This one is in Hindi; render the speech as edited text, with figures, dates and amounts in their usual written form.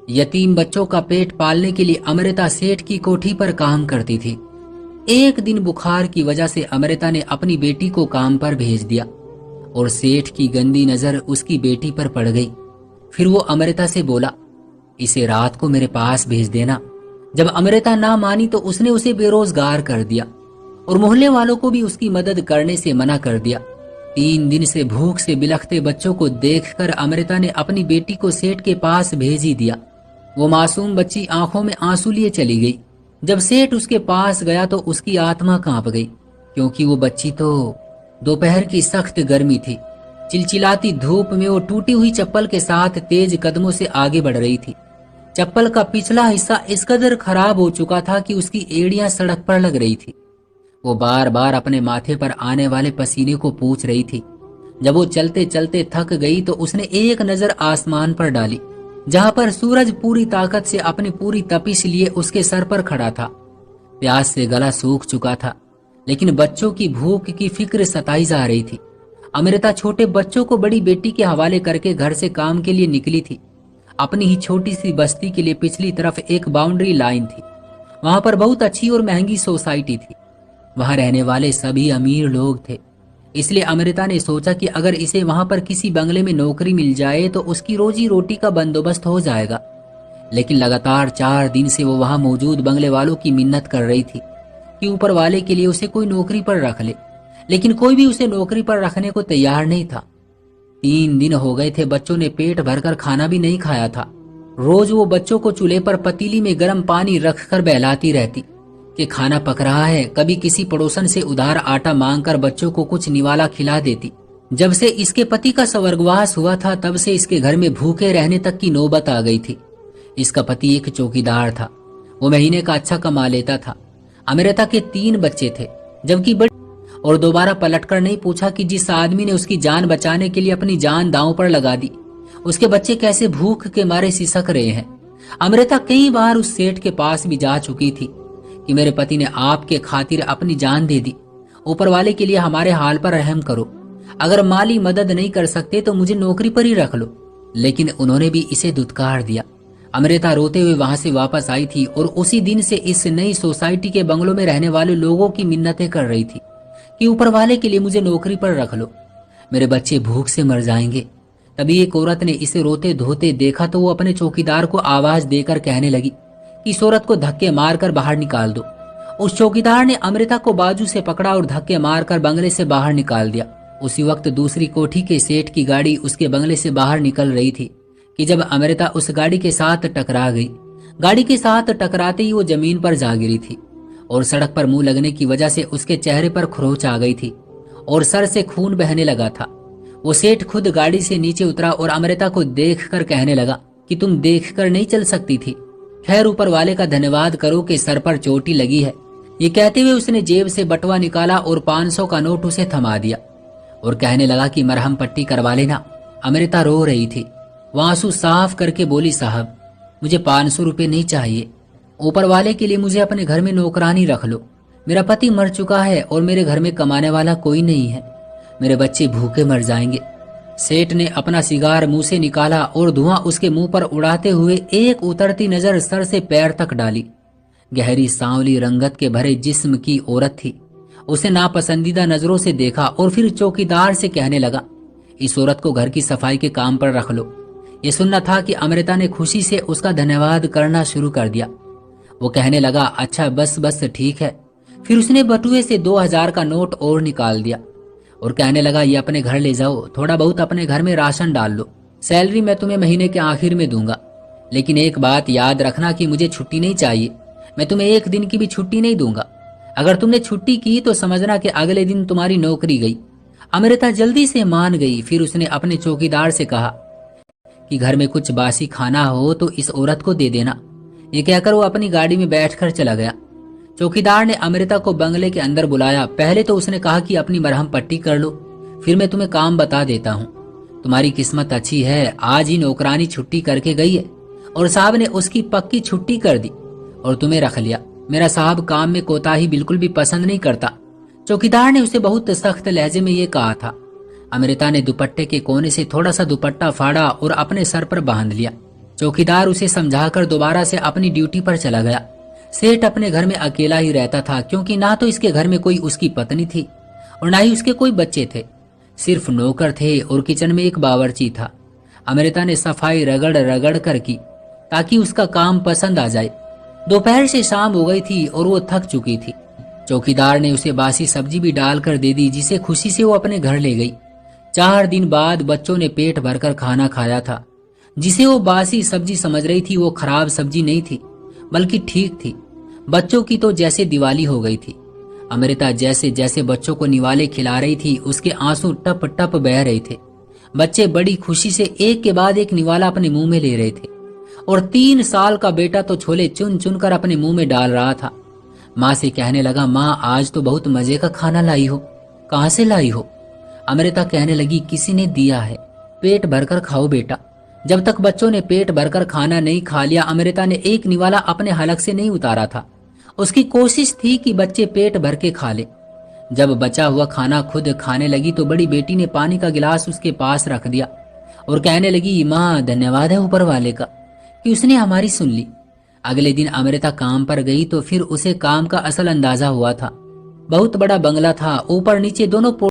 यतीम बच्चों का पेट पालने के लिए अमृता सेठ की कोठी पर काम करती थी। एक दिन बुखार की वजह से अमृता ने अपनी बेटी को काम पर भेज दिया और सेठ की गंदी नजर उसकी बेटी पर पड़ गई। फिर वो अमृता से बोला, इसे रात को मेरे पास भेज देना। जब अमृता ना मानी तो उसने उसे बेरोजगार कर दिया और मोहल्ले वालों को भी उसकी मदद करने से मना कर दिया। 3 दिन से भूख से बिलखते बच्चों को देखकर अमृता ने अपनी बेटी को सेठ के पास भेज ही दिया। वो मासूम बच्ची आंखों में आंसू लिए चली गई। जब सेठ उसके पास गया तो उसकी आत्मा कांप गई, क्योंकि वो बच्ची तो दोपहर की सख्त गर्मी थी। चिलचिलाती धूप में वो टूटी हुई चप्पल के साथ तेज कदमों से आगे बढ़ रही थी। चप्पल का पिछला हिस्सा इस कदर खराब हो चुका था कि उसकी एड़ियां सड़क पर लग रही थी। वो बार बार अपने माथे पर आने वाले पसीने को पोंछ रही थी। जब वो चलते चलते थक गई तो उसने एक नजर आसमान पर डाली, जहां पर सूरज पूरी ताकत से अपनी पूरी तपिश लिए उसके सर पर खड़ा था। प्यास से गला सूख चुका था, लेकिन बच्चों की भूख की फिक्र सताई जा रही थी। अमृता छोटे बच्चों को बड़ी बेटी के हवाले करके घर से काम के लिए निकली थी। अपनी ही छोटी सी बस्ती के लिए पिछली तरफ एक बाउंड्री लाइन थी। वहां पर बहुत अच्छी और महंगी सोसाइटी थी। वहां रहने वाले सभी अमीर लोग थे। इसलिए अमृता ने सोचा कि अगर इसे वहां पर किसी बंगले में नौकरी मिल जाए तो उसकी रोजी रोटी का बंदोबस्त हो जाएगा। लेकिन लगातार 4 दिन से वो वहां मौजूद बंगले वालों की मिन्नत कर रही थी कि ऊपर वाले के लिए उसे कोई नौकरी पर रख ले, लेकिन कोई भी उसे नौकरी पर रखने को तैयार नहीं था। 3 दिन हो गए थे, बच्चों ने पेट भरकर खाना भी नहीं खाया था। रोज वो बच्चों को चूल्हे पर पतीली में गर्म पानी रखकर बहलाती रहती कि खाना पक रहा है। कभी किसी पड़ोसन से उधार आटा मांगकर बच्चों को कुछ निवाला खिला देती। जब से इसके पति का स्वर्गवास हुआ था तब से इसके घर में भूखे रहने तक की नौबत आ गई थी। इसका पति एक चौकीदार था। वो महीने का अच्छा कमा लेता था। अमृता के 3 बच्चे थे, जबकि बड़ी और दोबारा पलटकर नहीं पूछा कि जिस आदमी ने उसकी जान बचाने के लिए अपनी जान दांव पर लगा दी, उसके बच्चे कैसे भूख के मारे सिसक रहे हैं। अमृता कई बार उस सेठ के पास भी जा चुकी थी कि मेरे पति ने आपके खातिर अपनी जान दे दी, ऊपर वाले के लिए हमारे हाल पर रहम करो। अगर माली मदद नहीं कर सकते तो मुझे नौकरी पर ही रख लो। लेकिन उन्होंने भी इसे दुत्कार दिया। अमृता रोते हुए वहां से वापस आई थी और उसी दिन से इस नई सोसाइटी के बंगलों में रहने वाले लोगों की मिन्नतें कर रही थी कि ऊपर वाले के लिए मुझे नौकरी पर रख लो, मेरे बच्चे भूख से मर जाएंगे। तभी एक औरत ने इसे रोते धोते देखा तो वो अपने चौकीदार को आवाज देकर कहने लगी कि इस औरत को धक्के मारकर बाहर निकाल दो। उस चौकीदार ने अमृता को बाजू से पकड़ा और धक्के मारकर बंगले से बाहर निकाल दिया। उसी वक्त दूसरी कोठी के सेठ की गाड़ी उसके बंगले से बाहर निकल रही थी कि जब अमृता उस गाड़ी के साथ टकरा गई। गाड़ी के साथ टकराते ही वो जमीन पर जा गिरी थी और सड़क पर मुंह लगने की वजह से उसके चेहरे पर खरोंच आ गई थी और सर से खून बहने लगा था। वो सेठ खुद गाड़ी से नीचे उतरा और अमृता को देखकर कहने लगा कि तुम देखकर नहीं चल सकती थी, खैर ऊपर वाले का धन्यवाद करो कि सर पर चोटी लगी है। ये कहते हुए उसने जेब से बटुआ निकाला और 500 का नोट उसे थमा दिया और कहने लगा कि मरहम पट्टी करवा लेना। अमृता रो रही थी। वो आंसू साफ करके बोली, साहब मुझे 500 रुपये नहीं चाहिए, ऊपर वाले के लिए मुझे अपने घर में नौकरानी रख लो। मेरा पति मर चुका है और मेरे घर में कमाने वाला कोई नहीं है, मेरे बच्चे भूखे मर जाएंगे। सेठ ने अपना सिगार मुंह से निकाला और धुआं उसके मुंह पर उड़ाते हुए एक उतरती नजर सर से पैर तक डाली। गहरी सांवली रंगत के भरे जिस्म की औरत थी। उसे नापसंदीदा नजरों से देखा और फिर चौकीदार से कहने लगा, इस औरत को घर की सफाई के काम पर रख लो। ये सुनना था कि अमृता ने खुशी से उसका धन्यवाद करना शुरू कर दिया। वो कहने लगा, अच्छा बस बस ठीक है। फिर उसने बटुए से 2000 का नोट और निकाल दिया और कहने लगा, ये अपने घर ले जाओ, थोड़ा बहुत अपने घर में राशन डाल लो, सैलरी मैं तुम्हें महीने के आखिर में दूंगा। लेकिन एक बात याद रखना कि मुझे छुट्टी नहीं चाहिए, मैं तुम्हें एक दिन की भी छुट्टी नहीं दूंगा। अगर तुमने छुट्टी की तो समझना कि अगले दिन तुम्हारी नौकरी गई। अमृता जल्दी से मान गई। फिर उसने अपने चौकीदार से कहा कि घर में कुछ बासी खाना हो तो इस औरत को दे देना। ये कहकर वो अपनी गाड़ी में बैठकर चला गया। चौकीदार ने अमृता को बंगले के अंदर बुलाया। पहले तो उसने कहा कि अपनी मरहम पट्टी कर लो, फिर मैं तुम्हें काम बता देता हूँ। तुम्हारी किस्मत अच्छी है, आज ही नौकरानी छुट्टी करके गई है और साहब ने उसकी पक्की छुट्टी कर दी और तुम्हें रख लिया। मेरा साहब काम में कोताही बिल्कुल भी पसंद नहीं करता। चौकीदार ने उसे बहुत सख्त लहजे में ये कहा था। अमृता ने दुपट्टे के कोने से थोड़ा सा दुपट्टा फाड़ा और अपने सर पर बांध लिया। चौकीदार उसे समझाकर दोबारा से अपनी ड्यूटी पर चला गया। सेठ अपने घर में अकेला ही रहता था, क्योंकि ना तो इसके घर में कोई उसकी पत्नी थी और ना ही उसके कोई बच्चे थे। सिर्फ नौकर थे और किचन में एक बावर्ची था। अमृता ने सफाई रगड़ रगड़ कर की ताकि उसका काम पसंद आ जाए। दोपहर से शाम हो गई थी और वो थक चुकी थी। चौकीदार ने उसे बासी सब्जी भी डालकर दे दी, जिसे खुशी से वो अपने घर ले गई। 4 दिन बाद बच्चों ने पेट भरकर खाना खाया था। जिसे वो बासी सब्जी समझ रही थी, वो खराब सब्जी नहीं थी, बल्कि ठीक थी। बच्चों की तो जैसे दिवाली हो गई थी। अमृता जैसे जैसे बच्चों को निवाले खिला रही थी, उसके आंसू टप टप बह रहे थे। बच्चे बड़ी खुशी से एक के बाद एक निवाला अपने मुंह में ले रहे थे और 3 साल का बेटा तो छोले चुन चुन कर अपने मुंह में डाल रहा था। माँ से कहने लगा, माँ आज तो बहुत मजे का खाना लाई हो, कहाँ से लाई हो? अमृता कहने लगी, किसी ने दिया है, पेट भरकर खाओ बेटा। जब तक बच्चों ने पेट भरकर खाना नहीं खा लिया, अमृता ने एक निवाला अपने हलक से नहीं उतारा था। उसकी कोशिश थी कि बच्चे पेट भर के खा ले। जब बचा हुआ खाना खुद खाने लगी तो बड़ी बेटी ने पानी का गिलास उसके पास रख दिया और कहने लगी, माँ धन्यवाद है ऊपर वाले का कि उसने हमारी सुन ली। अगले दिन अमृता काम पर गई तो फिर उसे काम का असल अंदाजा हुआ था। बहुत बड़ा बंगला था, ऊपर नीचे दोनों